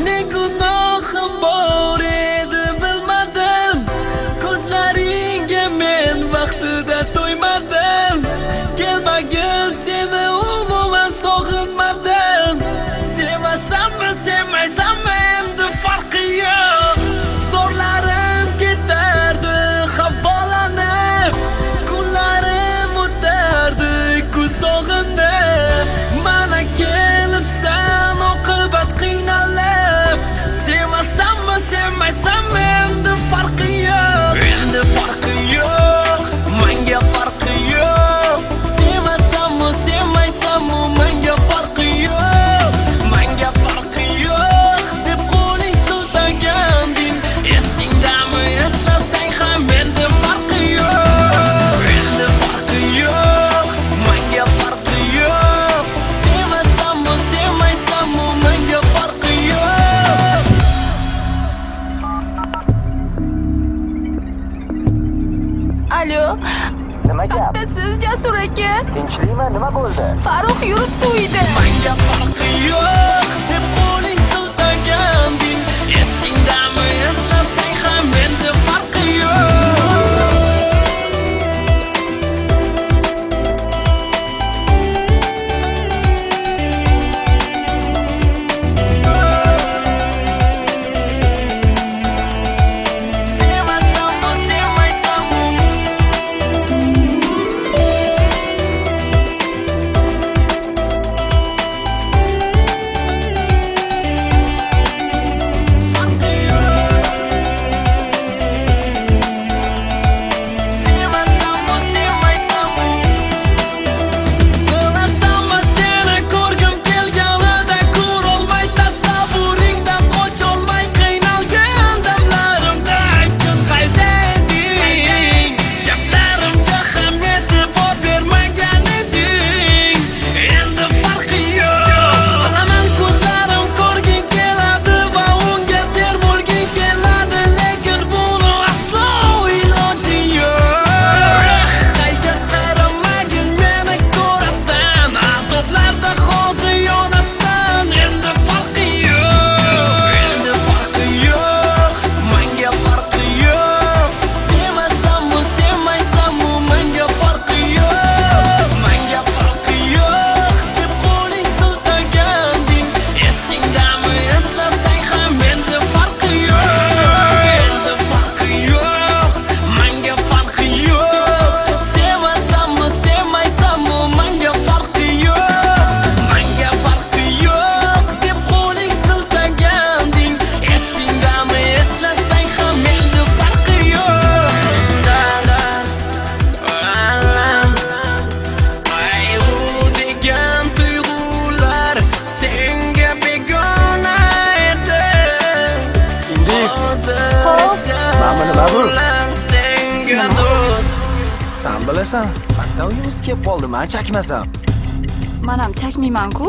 Ne gunohim bor edi bilmadim, ko'zlaringga men vaqtida to'ymadim. Kelmagin seni umuman sog'inmadim. Sevmasammi sevmaysanmi endi farqi yo'q. Zo'rlarim ketardi havolanib, kunlarim o'tardi ko'z sog'inib. Mana kelibsan oqibat qiynalib. Sevmasammi sevmaysanmi endi farqi yo'q. Endi farqi yo'q, menga farqi yo'q. Sevmasammi sevmaysanmi menga farqi yo'q. Menga farqi yo'q deb qo'ling siltaganding. Esingdami eslasang ham endi farqi yo'q. Endi farqi yo'q, menga farqi yo'q. Sevmasammi sevmaysanmi menga farqi yo'q. Alo, Nima gap? qattasiz Jasur aka? Tinchlikmi? Nima bo'ldi? Farruh yuribdi uyda. Menga farqi yo'q deb qo'ling siltaganding. Esingdami eslasang ham endi farqi yo'q. Sevmasammi sevmaysanmi farqi yo'q. Sevmasammi sevmaysanmi bilasanmi seni ko'rgim kelganida ko'rolmay tasavvuringdan qocholmay qiynalgan damlarimda aytgin qayda eding. Gaplarimga ham e'tibor bermagan eding. Endi farqi yo'q. Bilaman ko'zlarim ko'rging keladi va unga termulging keladi, lekin buni aslo iloji yo'q. Qayga qaramagin meni ko'rasan, azoblarda hozir yonasan. Endi farqi yo'q. Endi farqi yo'q, menga farqi yo'q. Sevmasammi sevmaysanmi menga farqi yo'q. Menga farqi yo'q deb qo'ling siltaganding. Esingdami eslasang ham endi farqi yo'q. Endi farqi yo'q, menga farqi yo'q. Sevmasammi sevmaysanmi menga farqi yo'q. Menga farqi yo'q deb qo'ling siltaganding. Esingdami eslasang ham endi farqi yo'q. Alam qayg'u degan tuyg'ular senga begona edi. Mana nima bu? Senga do'st. Sen bilasan, qanday uyimiz kelib qoldi, men chakmasam. Men ham chakmayman-ku.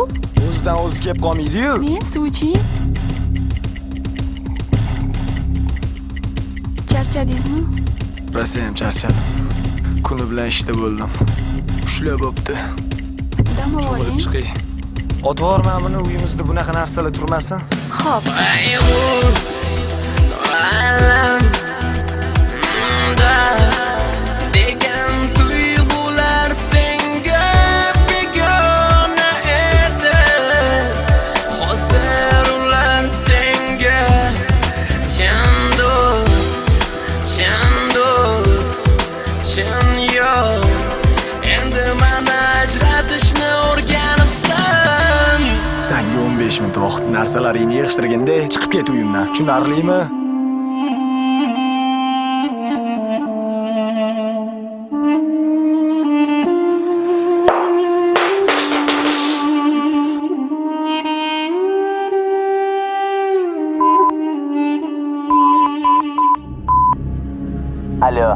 O'zidan o'zi kelib qolmaydi-yu. Men suv iching. Charchadingizmi? Rosa ham charchadim. Kuni bilan ishda bo'ldim. Ushlab bo'pti. Dam oling. Chiqay. Otvorman buni, uyimizda bunaqa narsalar turmasin. Xo'p. Qayg'u alam degan tuyg'ular senga begona edi. Hozir ular senga chin do'st, chin do'st, chin yo'q. Endi mana ajratishni o'rganibsan. Senga 15 minut vaqt narsalaringni yig'ishtirganda chiqib ket uyimdan. Tushunarlimi? Alo.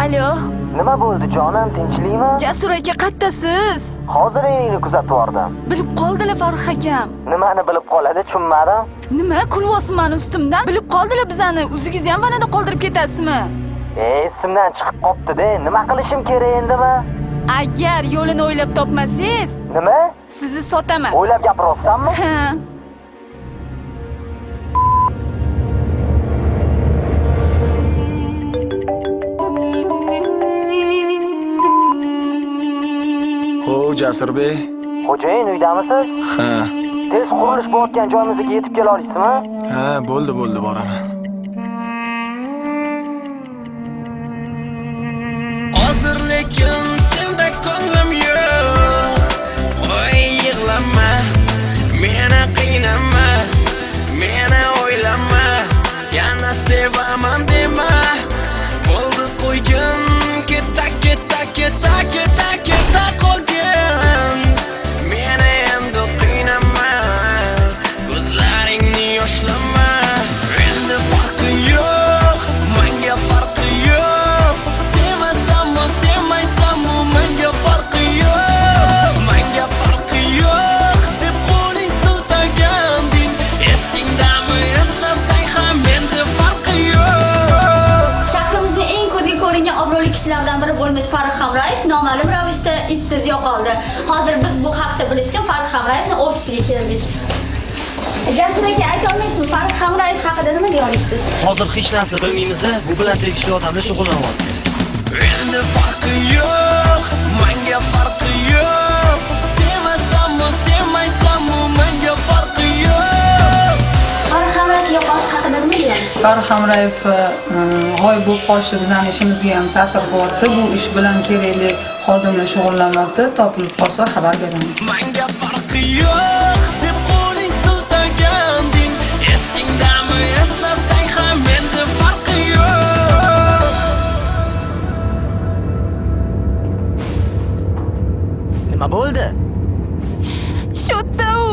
Alo, Nima bo'ldi jonim, tinchlikmi? Jasur aka qattasiz? Hozir eringni kuzatib bordim. Bilib qoldilar Farruh akam. Nimani bilib qoladi, tushunmadim. Nima kulyapsiz meni ustimdan? Bilib qoldilar bizani. O'zingiz ham vanada qoldirib ketasizmi? Esimdan chiqib qopti-da. Nima qilishim kerak endimi? Agar yo'lini o'ylab topmasangiz, Nima? sizni sotaman. O'ylab gapiryapsanmi? Ha. Xo'p, Jasurbek. Xo'jayin uydamisiz? Ha. Tez qurilish bo'layotgan joyimizga yetib kela olasizmi? Ha, bo'ldi, boraman. Hozir lekin senda ko'nglim yo'q. Qo'y yig'lama, meni qiynama, meni o'ylama, yana sevaman dema. Bo'ldi qo'ygin, keta qolgin. Meni endi qiynama, ko'zlaringni yoshlama. Endi farqi yo'q, menga farqi yo'q. Sevmasammi, sevmaysammi, menga farqi yo'q. Menga farqi yo'q deb qo'ling siltaganding. Esingdami, eslasang ham menda farqi yo'q. Shahrimizning eng ko'zga ko'ringan obro'li kishilardan biri bo'lmish Farruh Hamrayev noma'lum ravishda ishsiz yo'qoldi. Hozir biz bu haqda bilish uchun Farruh Hamrayevning ofisiga keldik. Jasur aka, ayta olmaysizmi, Farruh Hamrayev haqida nima deya olasiz? Hozir hech narsa bilmaymiz, bu bilan tegishli odamlar shug'ullanyapti. Endi farqi yo'q, menga farqi yo'q. Sevmasammi, sevmaysammi, menga farqi yo'q. Farruh Hamrayev yo'qolish haqida nima deyasiz? Farruh Hamrayev g'oyib bo'lib qolishi bizning ishimizga ham ta'sir qilyapti. Bu ish bilan kerakli xodimlar shug'ullanmoqda. Topilib qolsa xabar beramiz. Menga farqi yo'q deb qo'ling siltaganding. Esingdami, eslasang ham menda farqi yo'q. Nima bo'ldi? Shotda u.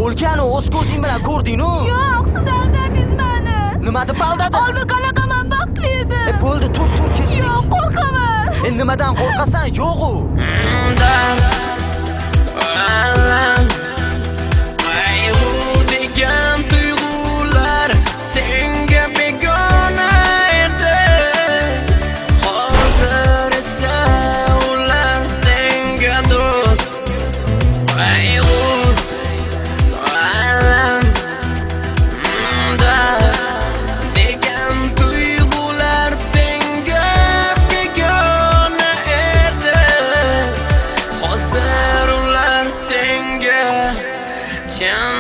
O'lkani o'z ko'zing bilan ko'rding-ku. Yo'q, siz aldadingiz meni. Nima deb aldadi? Olma qalaqaman baxtli edi. Bo'ldi, tur ketdik. Yo'q, qo'rqaman. Nimadan qo'rqasan? Yo'q-u. Alam, qayg'u degan tuyg'ular senga begona edi. Hozir esa ular senga do'st. Qayg'u, alam, degan tuyg'ular senga begona edi. Hozir ular senga chin